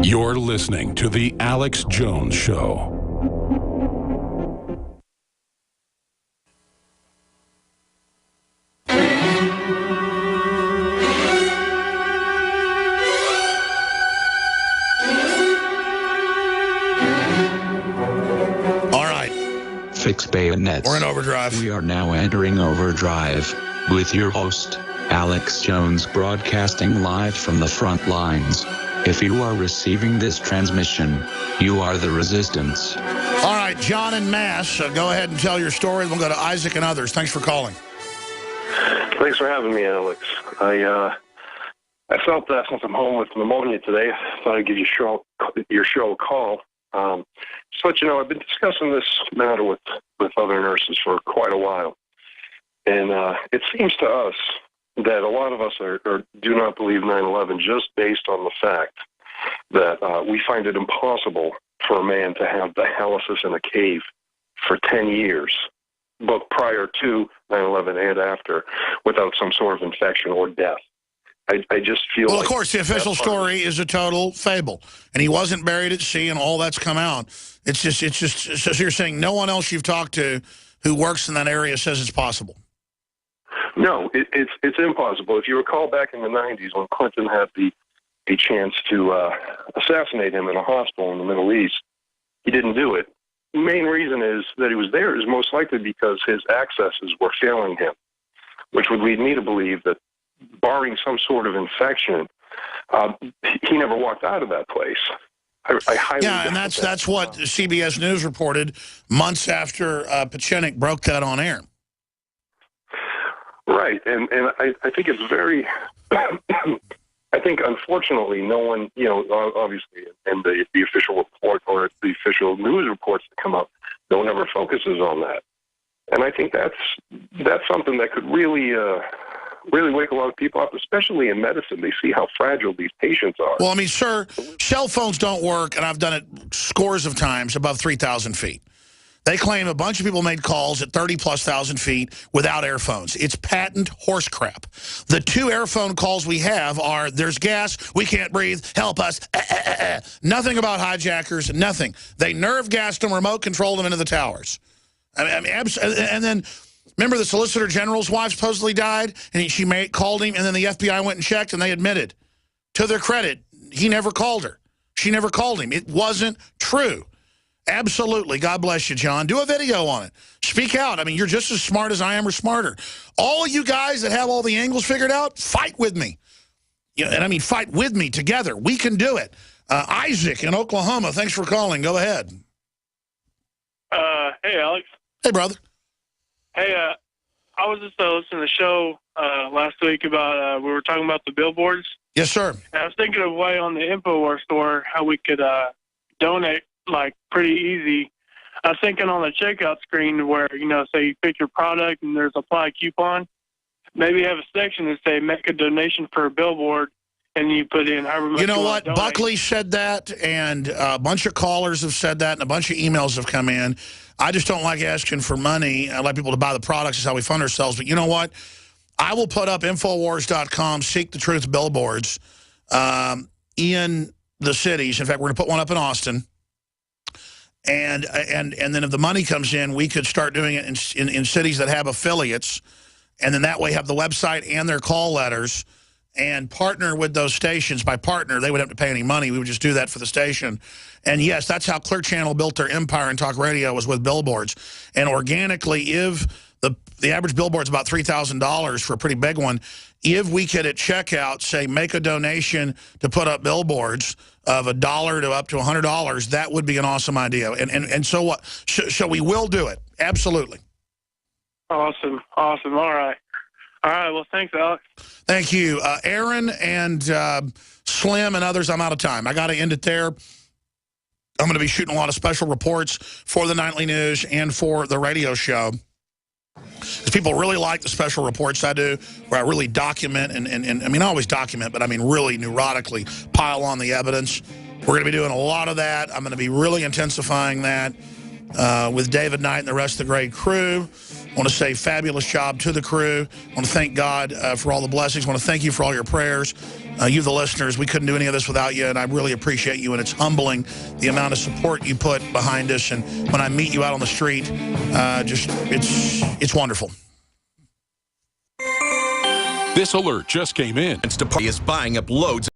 You're listening to The Alex Jones Show. All right. Fix bayonets. We're in overdrive. We are now entering overdrive with your host, Alex Jones, broadcasting live from the front lines. If you are receiving this transmission, you are the resistance. All right, John and Mass, go ahead and tell your story. We'll go to Isaac and others. Thanks for calling. Thanks for having me, Alex. I felt that since I'm home with pneumonia today, I thought I'd give your show a call. Just to let you know, I've been discussing this matter with other nurses for quite a while. And it seems to us that a lot of us do not believe 9/11 just based on the fact that we find it impossible for a man to have dialysis in a cave for 10 years, both prior to 9/11 and after, without some sort of infection or death. I just feel Well, of course, the official story is a total fable. And he wasn't buried at sea and all that's come out. It's just, so you're saying no one else you've talked to who works in that area says it's possible? No, it's impossible. If you recall back in the 90s when Clinton had a chance to assassinate him in a hospital in the Middle East, he didn't do it. The main reason is that he was there is most likely because his accesses were failing him, which would lead me to believe that barring some sort of infection, he never walked out of that place. I highly doubt and that's what CBS News reported months after Pachenik broke that on air. Right, and I think it's very, I think unfortunately no one, obviously in the official report or the official news reports that come up, no one ever focuses on that. And I think that's something that could really wake a lot of people up, especially in medicine. They see how fragile these patients are. Well, I mean, sir, cell phones don't work, and I've done it scores of times, above 3,000 feet. They claim a bunch of people made calls at 30-plus thousand feet without airphones. It's patent horse crap. The 2 airphone calls we have are, there's gas, we can't breathe, help us, Nothing about hijackers, nothing. They nerve gassed them, remote controlled them into the towers. I mean, and then, remember the Solicitor General's wife supposedly died, and she called him, and then the FBI went and checked, and they admitted, to their credit, he never called her. She never called him. It wasn't true. Absolutely. God bless you, John. Do a video on it. Speak out. I mean, you're just as smart as I am or smarter. All you guys that have all the angles figured out, fight with me. And I mean, fight with me together. We can do it. Isaac in Oklahoma, thanks for calling. Go ahead. Hey, Alex. Hey, brother. Hey, I was just listening to the show last week about, we were talking about the billboards. Yes, sir. And I was thinking of a way on the InfoWars store how we could donate, like, pretty easy. I was thinking on the checkout screen where, say you pick your product and there's apply coupon, maybe have a section that say make a donation for a billboard, and you put in however much you know what? donate. Buckley said that, and a bunch of callers have said that, and a bunch of emails have come in. I just don't like asking for money. I like people to buy the products. It's how we fund ourselves. But you know what? I will put up Infowars.com, Seek the Truth billboards in the cities. In fact, we're going to put one up in Austin. And then if the money comes in, we could start doing it in cities that have affiliates, and then that way have the website and their call letters and partner with those stations. By partner, they would have to pay any money. We would just do that for the station. And yes, that's how Clear Channel built their empire in talk radio, was with billboards. And organically, if the average billboard's about $3,000 for a pretty big one, if we could at checkout say make a donation to put up billboards of $1 to up to $100, that would be an awesome idea. And so what? So we will do it. Absolutely. Awesome. All right. All right. Well, thanks, Alex. Thank you. Aaron and Slim and others, I'm out of time. I got to end it there. I'm going to be shooting a lot of special reports for the Nightly News and for the radio show. Because people really like the special reports I do, where I really document, and I mean, I always document, but I mean really neurotically pile on the evidence. We're going to be doing a lot of that. I'm going to be really intensifying that with David Knight and the rest of the great crew. I want to say fabulous job to the crew. I want to thank God for all the blessings. I want to thank you for all your prayers. you, the listeners. We couldn't do any of this without you, and I really appreciate you. And it's humbling the amount of support you put behind us. And when I meet you out on the street, it's wonderful. This alert just came in. Is buying up loads